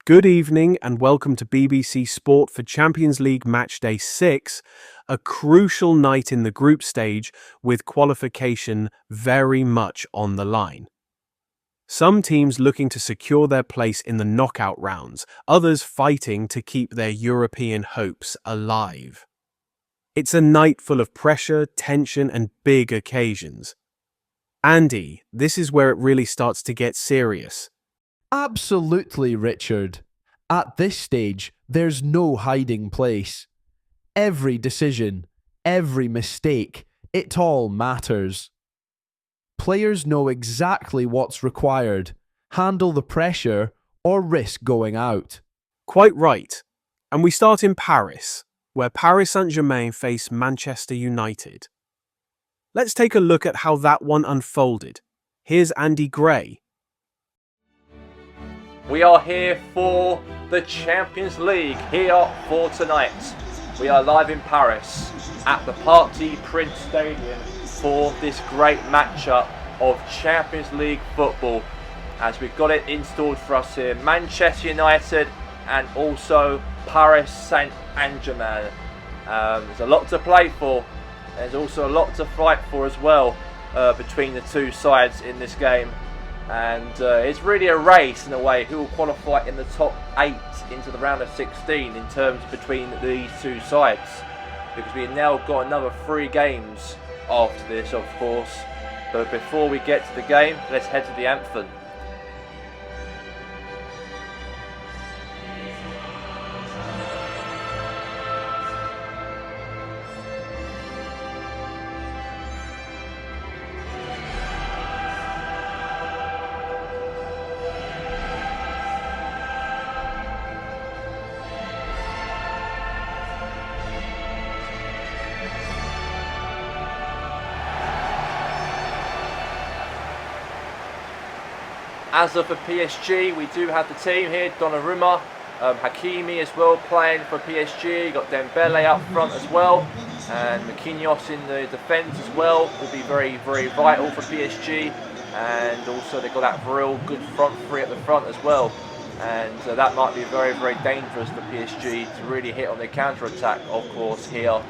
Good evening and welcome to BBC Sport for Champions League Matchday 6, a crucial night in the group stage with qualification very much on the line. Some teams looking to secure their place in the knockout rounds, others fighting to keep their European hopes alive. It's a night full of pressure, tension and big occasions. Andy, this is where it really starts to get serious. Absolutely, Richard. At this stage, there's no hiding place. Every decision, every mistake, it all matters. Players know exactly what's required, handle the pressure, or risk going out. Quite right. And we start in Paris, where Paris Saint-Germain face Manchester United. Let's take a look at how that one unfolded. Here's Andy Gray. We are here for the Champions League, here for tonight. We are live in Paris at the Parc des Princes Stadium for this great matchup of Champions League football, as we've got it installed for us here. Manchester United and also Paris Saint-Germain. There's a lot to play for. There's also a lot to fight for as well between the two sides in this game. And it's really a race in a way who will qualify in the top 8 into the round of 16 in terms between these two sides, because we've now got another 3 games after this, of course. But before we get to the game, let's head to the anthem. As of for PSG, we do have the team here. Donnarumma, Hakimi as well playing for PSG. Got Dembele up front as well, and Marquinhos in the defence as well will be very, very vital for PSG. And also they've got that real good front three at the front as well, and that might be very, very dangerous for PSG to really hit on their counter-attack, of course, here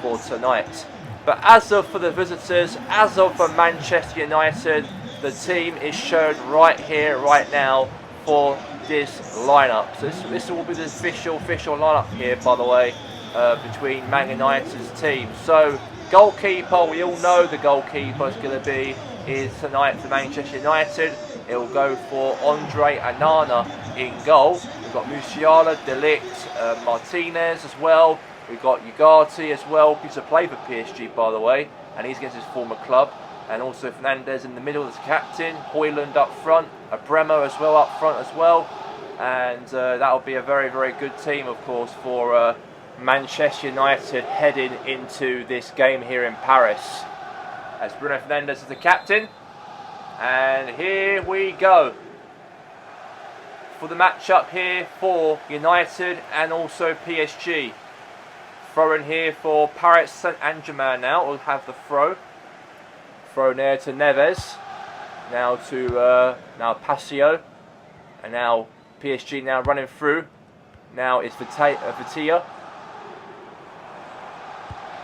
for tonight. But as of for the visitors, as of for Manchester United, the team is shown right here, right now, for this lineup. So this will be the official lineup here, by the way, between Man United's team. So goalkeeper, we all know the goalkeeper is going to be tonight for Manchester United. It will go for Andre Onana in goal. We've got Musiala, De Ligt, Martinez as well. We've got Ugarte as well. He's a play for PSG, by the way, and he's against his former club. And also Fernandes in the middle as captain, Højlund up front, Bremo as well up front as well. And that will be a very, very good team, of course, for Manchester United heading into this game here in Paris. As Bruno Fernandes is the captain. And here we go for the matchup here for United and also PSG. Throw in here for Paris Saint-Germain now. We'll have the throw. Throw there to Neves, now to Pasio, and now PSG now running through. Now it's Vitia,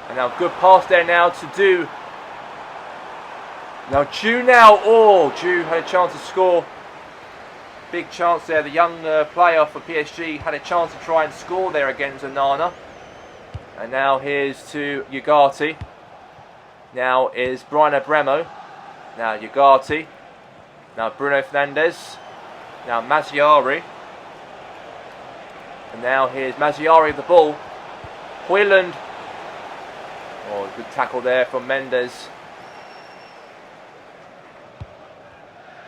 and now good pass there now to Do. Now Ju now, Ju had a chance to score. Big chance there. The young player for PSG had a chance to try and score there against Onana. And now here's to Ugarte. Now is Brian Bremo. Now Ugarte. Now Bruno Fernandes. Now Mazziari. And now here's Mazziari with the ball. Højlund. Oh, good tackle there from Mendes.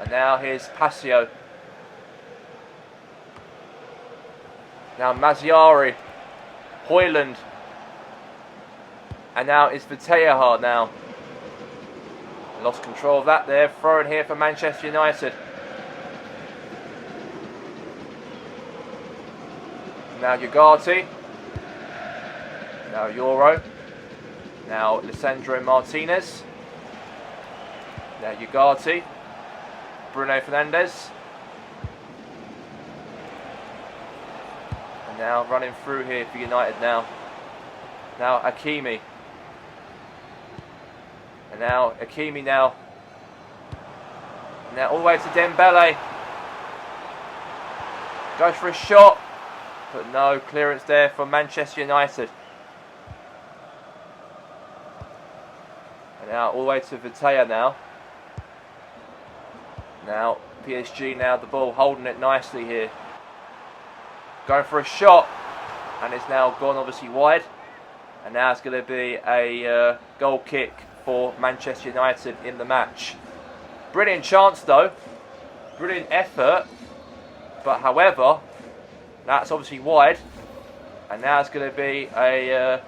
And now here's Pasio. Now Mazziari. Højlund. And now it's Vitia now. Lost control of that there. Throw in here for Manchester United. Now Ugarte. Now Euro. Now Lisandro Martinez. Now Ugarte. Bruno Fernandes. Now running through here for United now. Now Hakimi. And now Hakimi now. Now all the way to Dembele. Goes for a shot. But no clearance there from Manchester United. And now all the way to Vitaya now. Now PSG now the ball holding it nicely here. Going for a shot. And it's now gone obviously wide. And now it's going to be a goal kick for Manchester United in the match. Brilliant chance though. Brilliant effort. But however, that's obviously wide. And now it's going to be a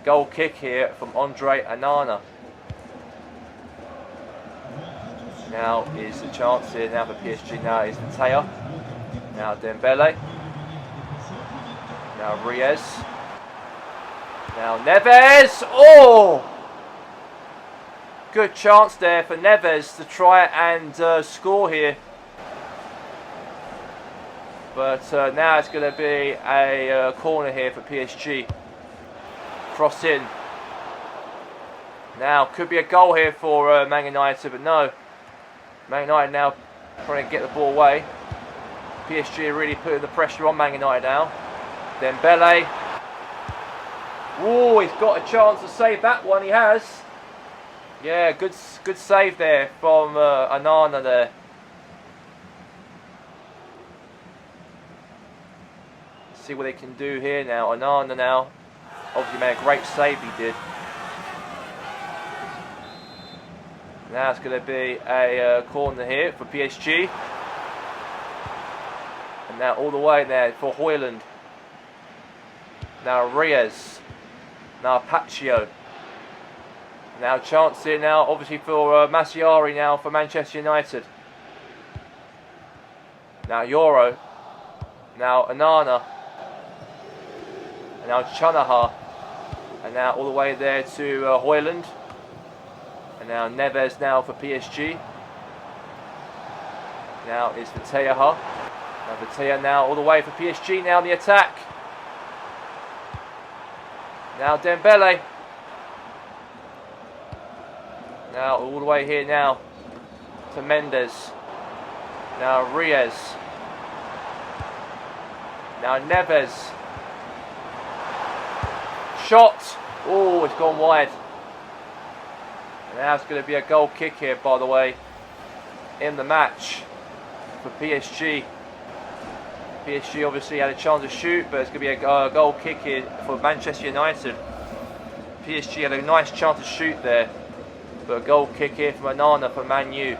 goal kick here from Andre Onana. Now is the chance here now for PSG. Now is Mateo. Now Dembele. Now Reyes. Now Neves. Oh! Good chance there for Neves to try and score here. But now it's going to be a corner here for PSG. Cross in. Now could be a goal here for Man United, but no. Man United now trying to get the ball away. PSG are really putting the pressure on Man United now. Dembele. Oh, he's got a chance to save that one. He has. Yeah, good save there from Onana there. See what they can do here now. Onana now obviously made a great save, he did. Now it's going to be a corner here for PSG. And now all the way there for Højlund. Now Reyes. Now Paccio. Now chance here now obviously for Massiari now for Manchester United. Now Euro. Now Onana. And now Chanaha. And now all the way there to Højlund. And now Neves now for PSG. Now is Vitaya. Now Vitaya now all the way for PSG now in the attack. Now Dembele. Now all the way here now to Mendes. Now Reyes. Now Neves. Shot. Oh, it's gone wide. And now it's going to be a goal kick here, by the way, in the match for PSG. PSG obviously had a chance to shoot, but it's going to be a goal kick here for Manchester United. PSG had a nice chance to shoot there, but a goal kick here from Onana for Man U.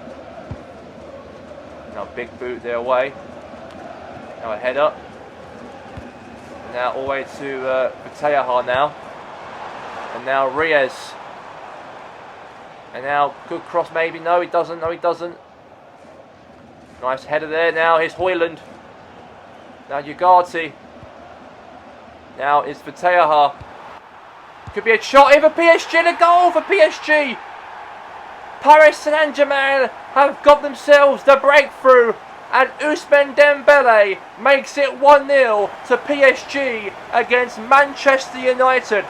Now big boot there away. Now a header. Now all the way to Vitaya now. And now Reyes. And now good cross maybe. No, he doesn't. No, he doesn't. Nice header there. Now here's Højlund. Now Ugarte. Now it's Vitaya. Could be a shot here for PSG and a goal for PSG. Paris Saint-Germain have got themselves the breakthrough. And Ousmane Dembele makes it 1-0 to PSG against Manchester United.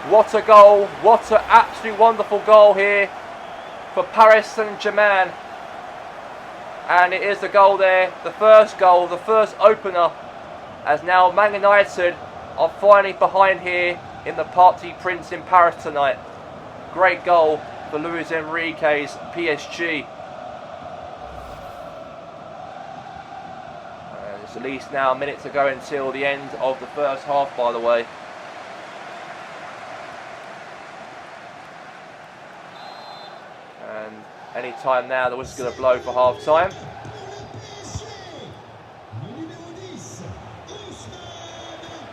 What a goal, what an absolutely wonderful goal here for Paris Saint-Germain. And it is the goal there, the first goal, the first opener, as now Man United are finally behind here in the Parc des Princes in Paris tonight. Great goal for Luis Enrique's PSG. It's at least now a minute to go until the end of the first half, by the way. And any time now the whistle's going to blow for half time.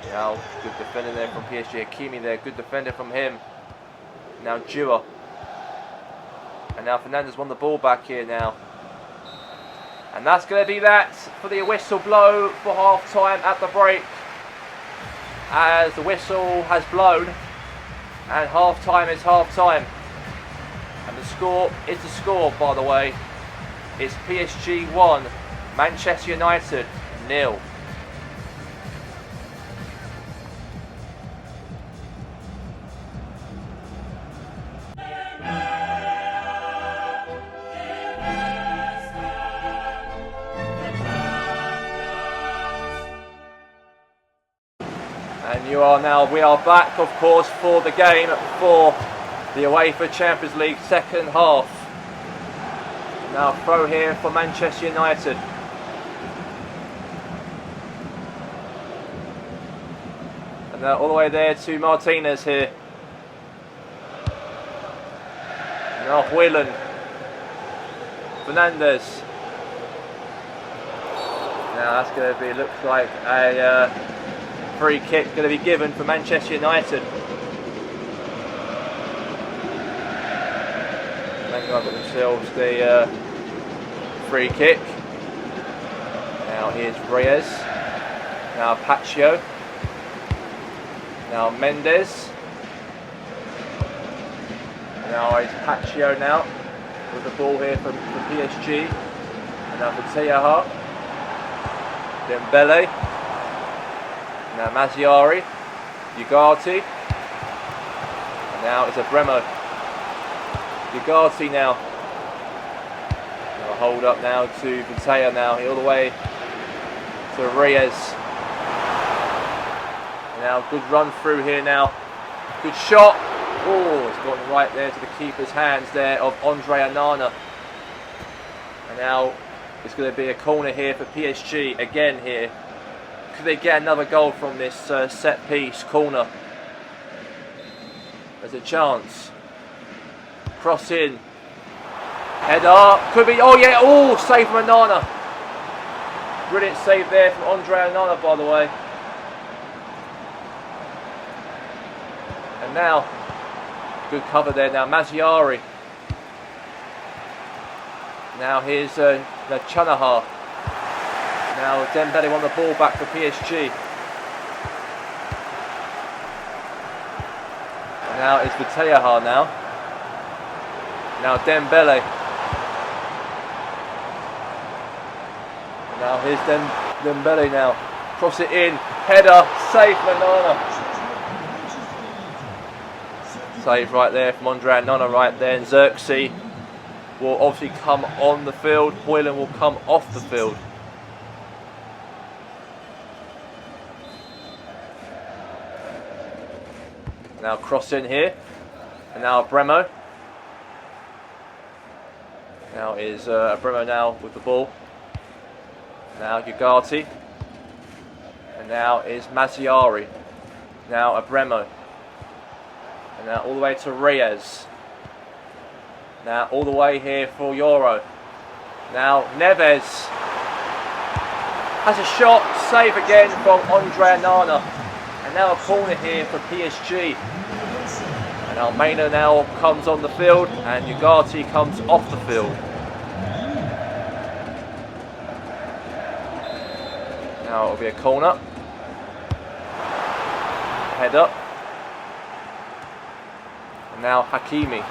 Now good defending there from PSG. Hakimi there, good defender from him. Now Dua. And now Fernandes won the ball back here now. And that's going to be that for the whistle blow for half time at the break. As the whistle has blown. And half time is half time. And the score is the score, by the way. It's PSG 1, Manchester United 0. We are back, of course, for the game for the UEFA Champions League second half. Now throw here for Manchester United. And now all the way there to Martinez here. Now Højlund. Fernandes. Now that's going to be, looks like a free kick going to be given for Manchester United. They've got themselves the free kick. Now here's Reyes. Now Pacho. Now Mendes. Now it's Pacho now with the ball here for PSG. And now for Tejaha. Dembele. Now Mazziari. Ugarte. And now it's a Bremo. Ugarte now. Hold up now to Vitaya now. All the way to Reyes. Now good run through here now. Good shot. Oh, it's gone right there to the keeper's hands there of Andre Onana. And now it's going to be a corner here for PSG again here. Could they get another goal from this set piece corner? There's a chance. Cross in. Header. Could be. Oh yeah. Oh, save from Onana. Brilliant save there from Andre Onana, by the way. And now, good cover there now. Mazziari. Now here's Chanaha. Now Dembele won the ball back for PSG. And now it's Vitaya now. Now Dembele. And now here's Dembele now. Cross it in. Header. Save Onana. Save right there from Andre Onana right there. And Xerxes will obviously come on the field. Højlund will come off the field. Now cross in here. And now Bremo. Now is Bremo now with the ball. Now Ugarte. And now is Mazziari. Now Bremo. And now all the way to Reyes. Now all the way here for Euro. Now Neves has a shot, save again from Andre Onana. And now a corner here for PSG. And Almeida now comes on the field and Ugarte comes off the field. Now it'll be a corner. Head up. And now Hakimi.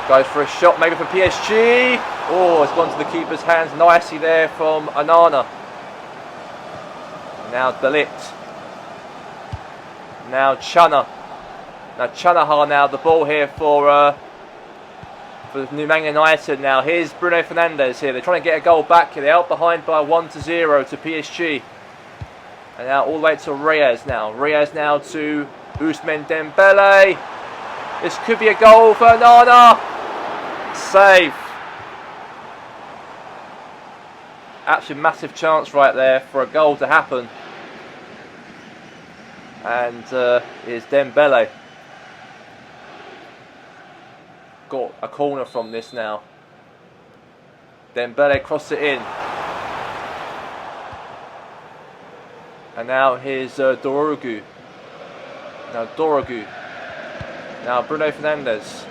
Goes for a shot, maybe for PSG. Oh, it's gone to the keeper's hands nicely there from Onana. Now De Ligt. Now Chana. Now Chanaha now, the ball here for Man United now. Here's Bruno Fernandes here. They're trying to get a goal back here. They're out behind by 1-0 to PSG. And now all the way to Reyes now. Reyes now to Ousmane Dembele. This could be a goal for Onana. Save. Actually massive chance right there for a goal to happen. And is Dembele. Got a corner from this now. Dembele cross it in. And now here's Dorogu. Now Dorogu. Now Bruno Fernandes.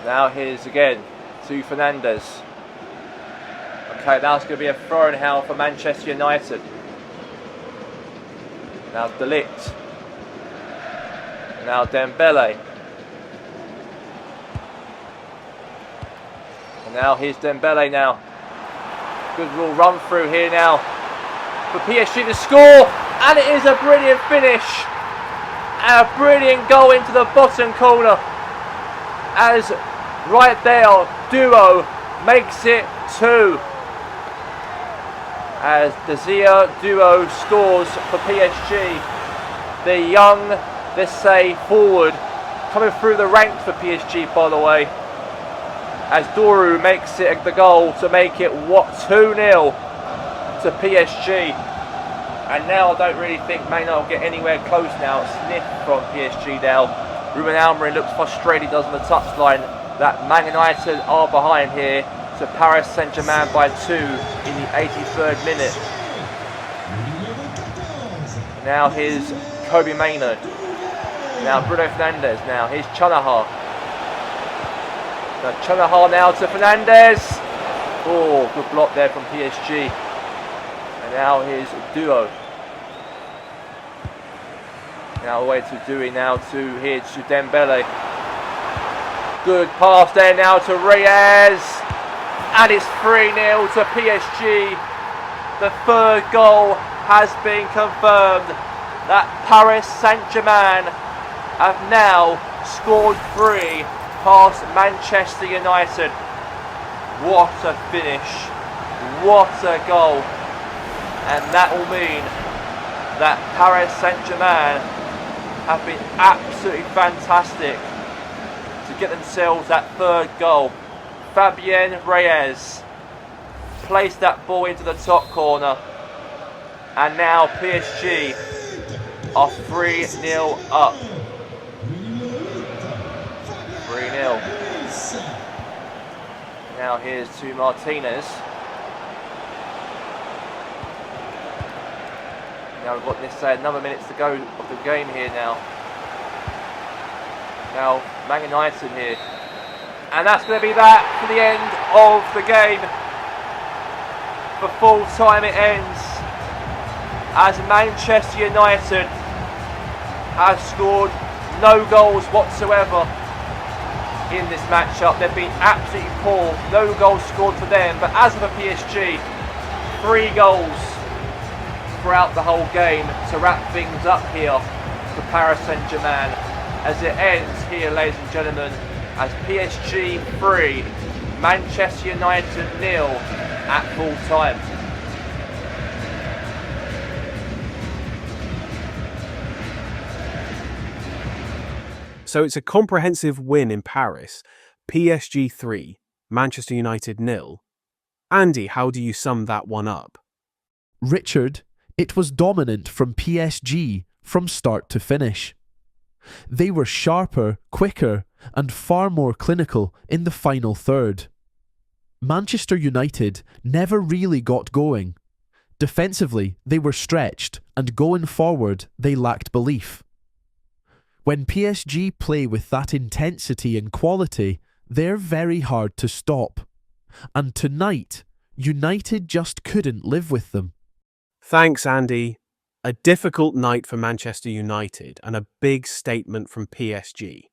Now here's again to Fernandes. Okay, now it's going to be a throw in hell for Manchester United. Now De Ligt. Now Dembele. And now here's Dembele now. Good little run through here now for PSG to score. And it is a brilliant finish. And a brilliant goal into the bottom corner. As right there, Duo makes it 2. as the Zia duo scores for PSG. The young, let's say, forward coming through the ranks for PSG, by the way, as Doru makes it the goal to make it 2-0 to PSG. And now I don't really think Man United will get anywhere close now. Sniff from PSG now. Ruben Almiron looks frustrated, does on the touchline, that Man United are behind here to Paris Saint-Germain by 2 in the 83rd minute. Now here's Kobe Mainoo. Now Bruno Fernandes. Now here's Chanaha. Now Chanaha now to Fernandes. Oh, good block there from PSG. And now here's Duo. Now away to Dewey, now to here to Dembele. Good pass there now to Reyes. And it's 3-0 to PSG. The third goal has been confirmed. That Paris Saint-Germain have now scored 3 past Manchester United. What a finish. What a goal. And that will mean that Paris Saint-Germain have been absolutely fantastic to get themselves that third goal. Fabien Reyes placed that ball into the top corner, and now PSG are 3-0 up. 3-0. Now here's to Martinez. Now we've got this another minutes to go of the game here now. Now Man United here. And that's going to be that for the end of the game. For full time it ends as Manchester United has scored no goals whatsoever in this matchup. They've been absolutely poor. No goals scored for them. But as for PSG, 3 goals throughout the whole game to wrap things up here for Paris Saint-Germain as it ends here, ladies and gentlemen, as PSG 3, Manchester United 0 at full time. So it's a comprehensive win in Paris. PSG 3, Manchester United 0. Andy, how do you sum that one up? Richard, it was dominant from PSG from start to finish. They were sharper, quicker, and far more clinical in the final third. Manchester United never really got going. Defensively, they were stretched, and going forward, they lacked belief. When PSG play with that intensity and quality, they're very hard to stop. And tonight, United just couldn't live with them. Thanks, Andy. A difficult night for Manchester United and a big statement from PSG.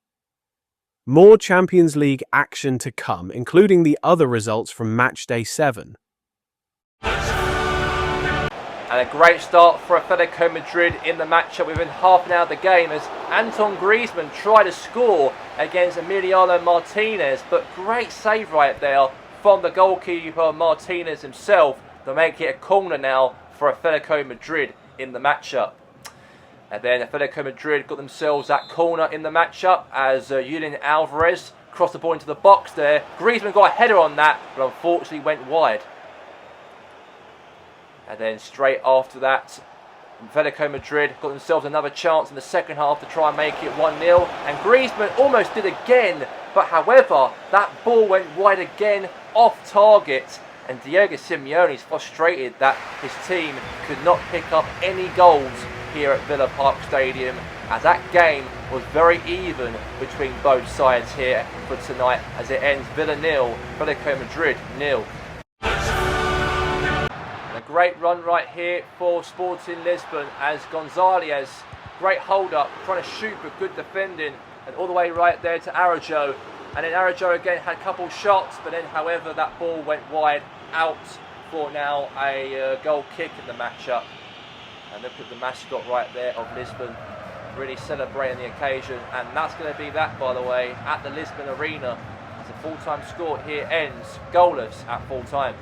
More Champions League action to come, including the other results from Matchday 7. And a great start for Atletico Madrid in the matchup within half an hour of the game as Antoine Griezmann tried to score against Emiliano Martinez, but great save right there from the goalkeeper Martinez himself to make it a corner now for Atletico Madrid in the matchup. And then Atletico Madrid got themselves that corner in the matchup as Julian Alvarez crossed the ball into the box there. Griezmann got a header on that, but unfortunately went wide. And then straight after that, Atletico Madrid got themselves another chance in the second half to try and make it 1-0. And Griezmann almost did again, but however, that ball went wide again, off target. And Diego Simeone is frustrated that his team could not pick up any goals here at Villa Park Stadium, as that game was very even between both sides here for tonight, as it ends Villa 0, Atletico Madrid 0. And a great run right here for Sporting Lisbon as Gonzalez, great hold up, trying to shoot but good defending, and all the way right there to Araújo. And then Araújo again had a couple shots, but then however that ball went wide out for now a goal kick in the matchup. And look at the mascot right there of Lisbon, really celebrating the occasion. And that's going to be that, by the way, at the Lisbon Arena. As the full-time score here ends goalless at full-time.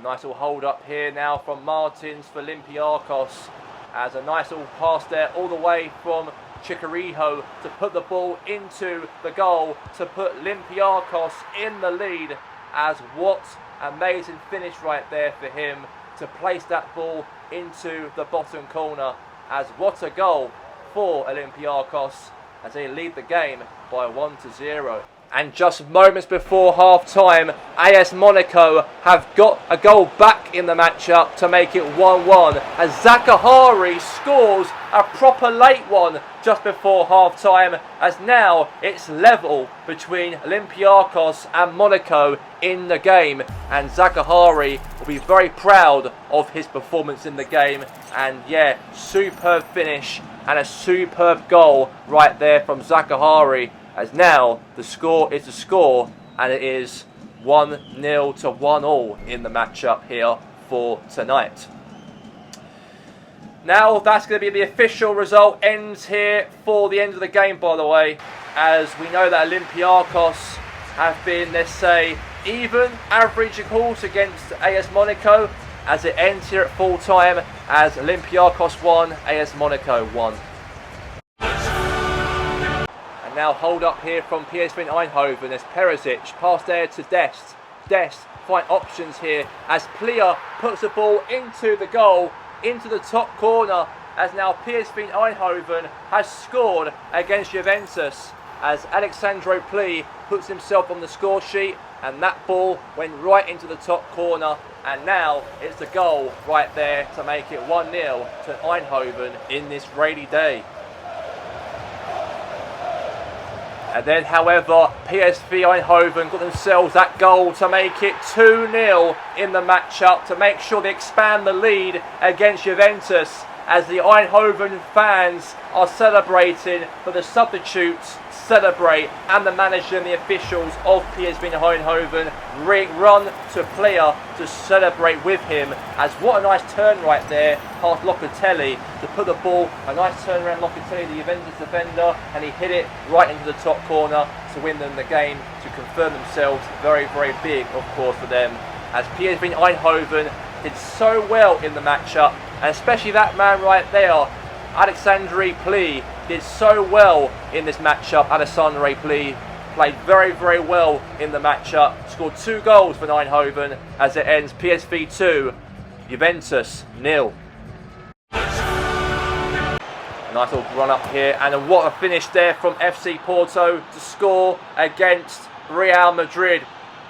Nice little hold up here now from Martins for Olympiacos. As a nice little pass there all the way from Chikarijo to put the ball into the goal to put Olympiacos in the lead. As what amazing finish right there for him to place that ball into the bottom corner. As what a goal for Olympiacos as they lead the game by 1-0. And just moments before half-time, AS Monaco have got a goal back in the matchup to make it 1-1. As Zakahari scores a proper late one just before half-time, as now it's level between Olympiacos and Monaco in the game. And Zakahari will be very proud of his performance in the game. And yeah, superb finish and a superb goal right there from Zakahari. As now the score is the score, and it is 1-0 to 1-1 in the matchup here for tonight. Now that's going to be the official result. Ends here for the end of the game, by the way, as we know that Olympiacos have been, let's say, even average goals against AS Monaco, as it ends here at full time as Olympiacos 1, AS Monaco 1. Now hold up here from PSV Eindhoven as Perisic passed there to Dest. Dest find options here as Plea puts the ball into the goal, into the top corner, as now PSV Eindhoven has scored against Juventus as Alexandro Plea puts himself on the score sheet, and that ball went right into the top corner, and now it's the goal right there to make it 1-0 to Eindhoven in this rainy day. And then, however, PSV Eindhoven got themselves that goal to make it 2-0 in the matchup to make sure they expand the lead against Juventus, as the Eindhoven fans are celebrating for the substitutes celebrate, and the manager and the officials of PSV Eindhoven run to Plea to celebrate with him. As what a nice turn right there past Locatelli to put the ball, a nice turn around Locatelli, the Juventus defender, and he hit it right into the top corner to win them the game, to confirm themselves. Very, very big, of course, for them, as PSV Eindhoven did so well in the matchup, and especially that man right there, Alexandre Plea, did so well in this matchup. Alexandre Plea played very, very well in the matchup. Scored 2 goals for Eindhoven as it ends PSV 2, Juventus 0. A nice little run up here, and what a finish there from FC Porto to score against Real Madrid.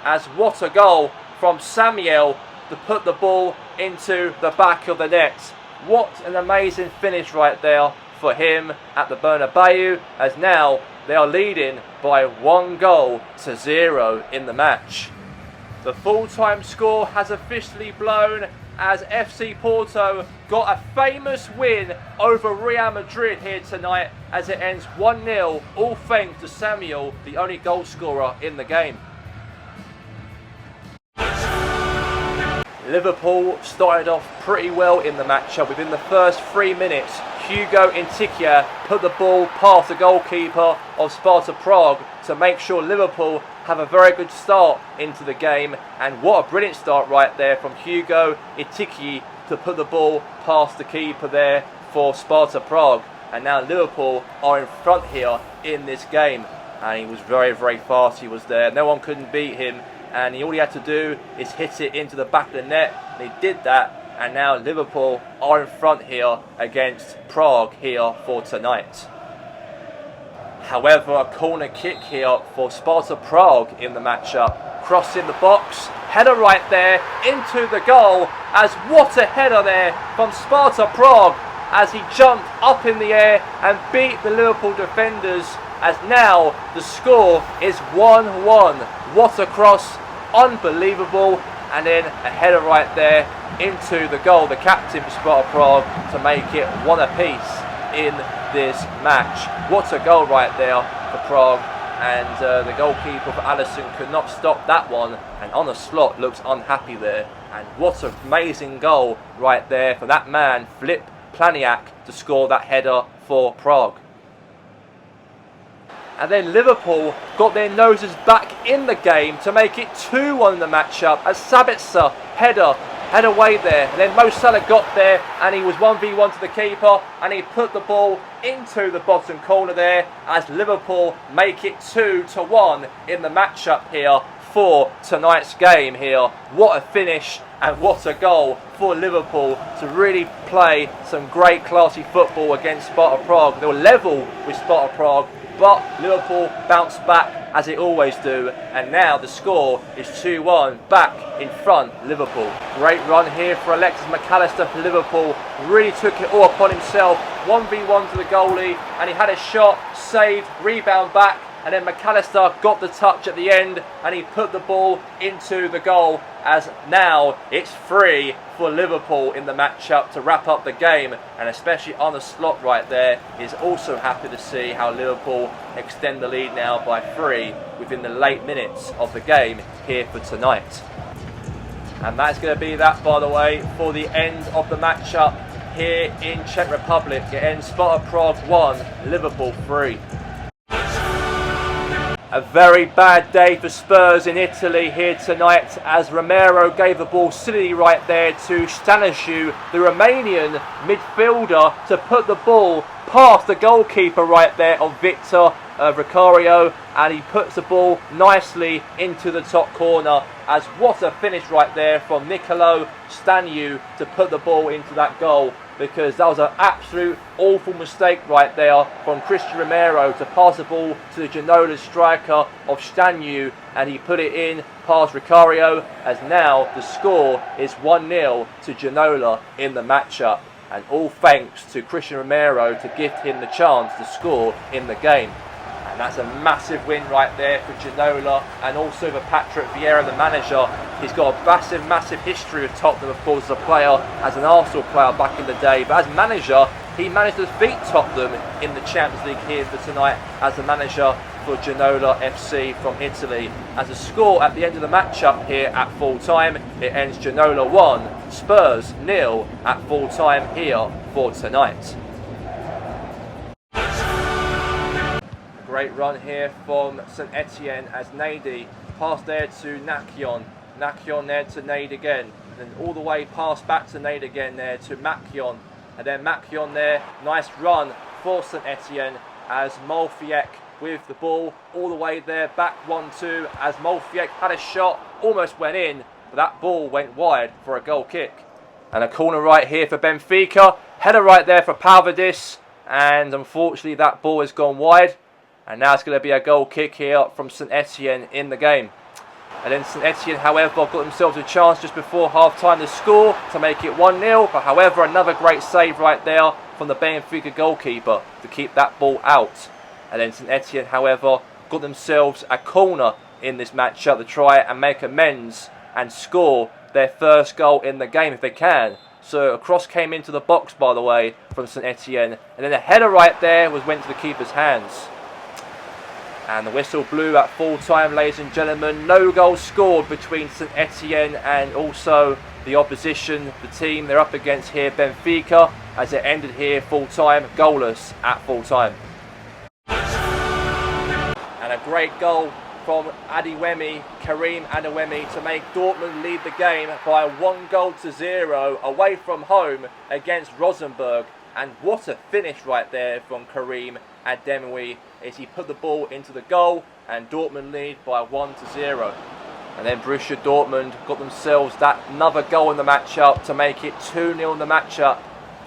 As what a goal from Samuel to put the ball into the back of the net. What an amazing finish right there for him at the Bernabeu, as now they are leading by 1-0 in the match. The full-time score has officially blown as FC Porto got a famous win over Real Madrid here tonight, as it ends 1-0, all thanks to Samuel, the only goal scorer in the game. Liverpool started off pretty well in the matchup. Within the first 3 minutes, Hugo Intikia put the ball past the goalkeeper of Sparta Prague to make sure Liverpool have a very good start into the game. And what a brilliant start right there from Hugo Intikia to put the ball past the keeper there for Sparta Prague. And now Liverpool are in front here in this game. And he was very, very fast. He was there. No one couldn't beat him. And all he had to do is hit it into the back of the net, and he did that, and now Liverpool are in front here against Prague here for tonight. However, a corner kick here for Sparta Prague in the matchup. Cross in the box, header right there into the goal, as what a header there from Sparta Prague as he jumped up in the air and beat the Liverpool defenders, as now the score is 1-1. What a cross, unbelievable, and then a header right there into the goal, the captain for Sparta Prague, to make it 1 apiece in this match. What a goal right there for Prague, and the goalkeeper for Allison could not stop that one, and on the slot looks unhappy there. And what an amazing goal right there for that man, Filip Planiak, to score that header for Prague. And then Liverpool got their noses back in the game to make it 2-1 in the matchup, as Sabitzer header away there. And then Mo Salah got there and he was 1v1 to the keeper and he put the ball into the bottom corner there as Liverpool make it 2-1 in the matchup here for tonight's game here. What a finish and what a goal for Liverpool to really play some great classy football against Sparta Prague. They were level with Sparta Prague, but Liverpool bounced back as they always do, and now the score is 2-1, back in front Liverpool. Great run here for Alexis McAllister for Liverpool, really took it all upon himself, 1v1 to the goalie, and he had a shot, saved, rebound back, and then McAllister got the touch at the end and he put the ball into the goal, as now it's free for Liverpool in the matchup to wrap up the game. And especially on the slot right there is also happy to see how Liverpool extend the lead now by 3 within the late minutes of the game here for tonight. And that's going to be that, by the way, for the end of the matchup here in Czech Republic. It ends Sparta Prague 1, Liverpool 3. A very bad day for Spurs in Italy here tonight, as Romero gave the ball silly right there to Stanisiu, the Romanian midfielder, to put the ball past the goalkeeper right there on Victor Vicario, and he puts the ball nicely into the top corner. As what a finish right there from Nicolo Staniu to put the ball into that goal, because that was an absolute awful mistake right there from Christian Romero to pass the ball to the Genola striker of Staniu, and he put it in past Vicario, as now the score is 1-0 to Genola in the matchup, and all thanks to Christian Romero to give him the chance to score in the game. And that's a massive win right there for Genola, and also for Patrick Vieira, the manager. He's got a massive history with Tottenham, of course, as a player, as an Arsenal player back in the day. But as manager, he managed to defeat Tottenham in the Champions League here for tonight as the manager for Genola FC from Italy. As a score at the end of the matchup here at full time, it ends Genola 1, Spurs 0 at full time here for tonight. Great run here from St Etienne as Nady passed there to Nakion. Nakion there to Nade again. And all the way past back to Nade again there to Makion. And then Makion there. Nice run for St Etienne as Molfiek with the ball all the way there. Back 1-2 as Molfiek had a shot. Almost went in. But that ball went wide for a goal kick. And a corner right here for Benfica. Header right there for Palvadis. And unfortunately that ball has gone wide. And now it's going to be a goal kick here from St Etienne in the game. And then St Etienne, however, got themselves a chance just before half-time to score to make it 1-0. But however, another great save right there from the Benfica goalkeeper to keep that ball out. And then St Etienne, however, got themselves a corner in this matchup to try and make amends and score their first goal in the game if they can. So a cross came into the box, by the way, from St Etienne. And then a header right there went to the keeper's hands. And the whistle blew at full time, ladies and gentlemen. No goals scored between St Etienne and also the opposition, the team they're up against here, Benfica, as it ended here full time, goalless at full time. And a great goal from Adewemi, Karim Adewemi, to make Dortmund lead the game by 1-0 away from home against Rosenborg. And what a finish right there from Karim Adewemi, as he put the ball into the goal and Dortmund lead by 1-0. And then Borussia Dortmund got themselves that another goal in the matchup to make it 2-0 in the matchup,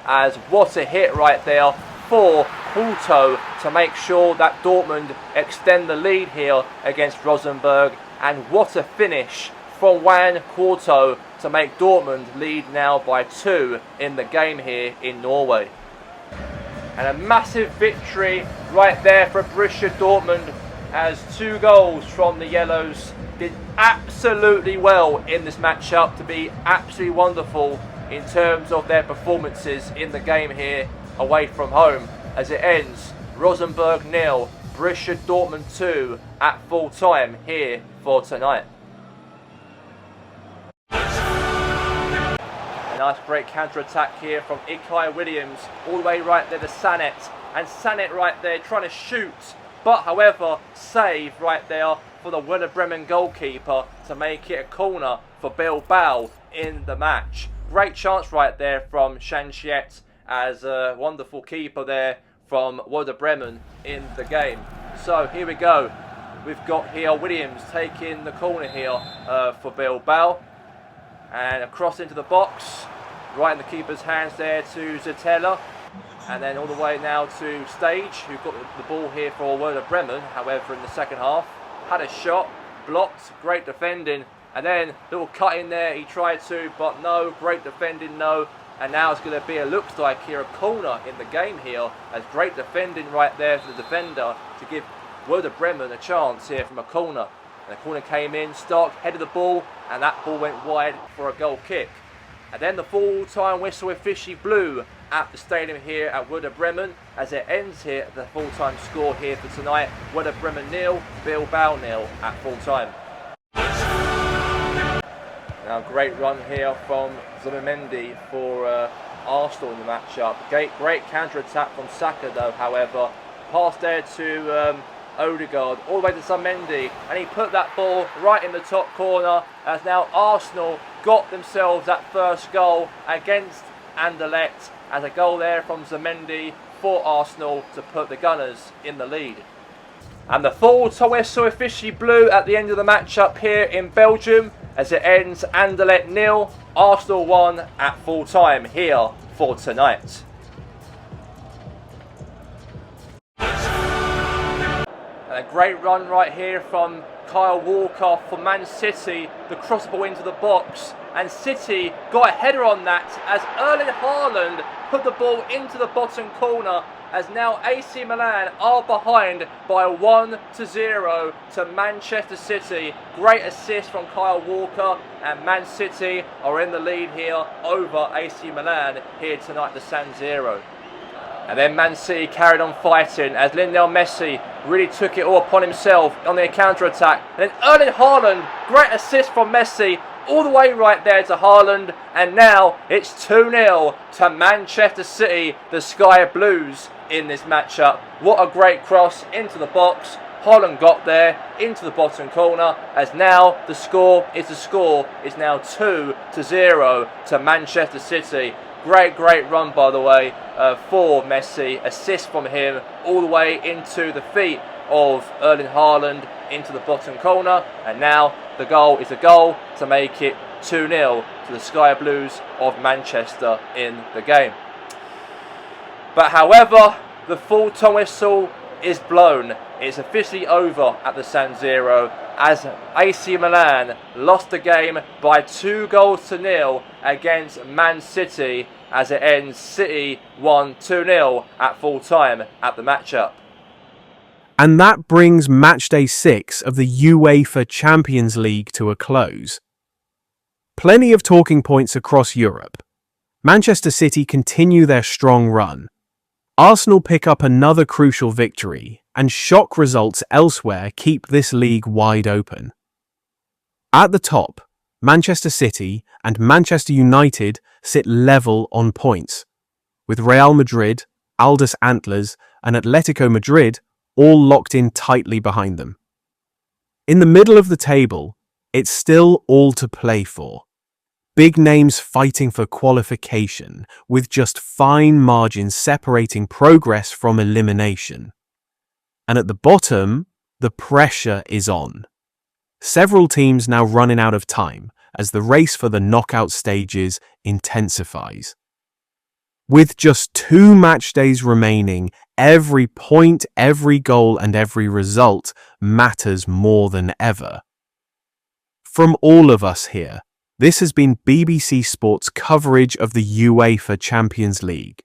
as what a hit right there for Porto to make sure that Dortmund extend the lead here against Rosenborg. And what a finish from Juan Porto to make Dortmund lead now by 2 in the game here in Norway. And a massive victory right there for Borussia Dortmund, as 2 goals from the Yellows. Did absolutely well in this matchup to be absolutely wonderful in terms of their performances in the game here away from home, as it ends Rosenborg 0, Borussia Dortmund 2 at full time here for tonight. A nice great counter-attack here from Ilkay Williams, all the way right there to Sanet, and Sanet right there trying to shoot, but however save right there for the Werder Bremen goalkeeper to make it a corner for Bilbao in the match. Great chance right there from Shanchiet as a wonderful keeper there from Werder Bremen in the game. So here we go. We've got here Williams taking the corner here for Bilbao. And across into the box, right in the keeper's hands there to Zitella. And then all the way now to Stage, who got the ball here for Werder Bremen. However, in the second half, had a shot, blocked, great defending. And then little cut in there, he tried to, but no, great defending, no. And now it's going to be, it looks like here, a corner in the game here. As great defending right there for the defender to give Werder Bremen a chance here from a corner. And the corner came in, Stark headed the ball, and that ball went wide for a goal kick. And then the full-time whistle officially blew at the stadium here at Werder Bremen as it ends here the full-time score here for tonight. Werder Bremen 0, Bilbao 0 at full-time. Now great run here from Zubimendi for Arsenal in the matchup. Great counter-attack from Saka though, however. Pass there to Odegaard, all the way to Zubimendi, and he put that ball right in the top corner as now Arsenal got themselves that first goal against Anderlecht, as a goal there from Zubimendi for Arsenal to put the Gunners in the lead. And the full-time whistle officially blew at the end of the matchup here in Belgium as it ends Anderlecht 0, Arsenal 1 at full-time here for tonight. And a great run right here from Kyle Walker for Man City, the cross ball into the box, and City got a header on that as Erling Haaland put the ball into the bottom corner, as now AC Milan are behind by 1-0 to Manchester City. Great assist from Kyle Walker, and Man City are in the lead here over AC Milan here tonight at the San Siro. And then Man City carried on fighting as Lionel Messi really took it all upon himself on their counter-attack. And then Erling Haaland, great assist from Messi, all the way right there to Haaland. And now it's 2-0 to Manchester City, the Sky Blues in this matchup. What a great cross into the box. Haaland got there into the bottom corner as now the score is now 2-0 to Manchester City. Great run by the way for Messi, assist from him all the way into the feet of Erling Haaland into the bottom corner, and now the goal is a goal to make it 2-0 to the Sky Blues of Manchester in the game. But however, the full-time whistle is blown. It's officially over at the San Siro as AC Milan lost the game by 2-0 against Man City as it ends City 2-0 at full time at the matchup. And that brings Matchday 6 of the UEFA Champions League to a close. Plenty of talking points across Europe. Manchester City continue their strong run. Arsenal pick up another crucial victory, and shock results elsewhere keep this league wide open. At the top, Manchester City and Manchester United sit level on points, with Real Madrid, Aldous Antlers, and Atletico Madrid all locked in tightly behind them. In the middle of the table, it's still all to play for. Big names fighting for qualification, with just fine margins separating progress from elimination. And at the bottom, the pressure is on. Several teams now running out of time as the race for the knockout stages intensifies. With just 2 match days remaining, every point, every goal, and every result matters more than ever. From all of us here, this has been BBC Sport's coverage of the UEFA Champions League.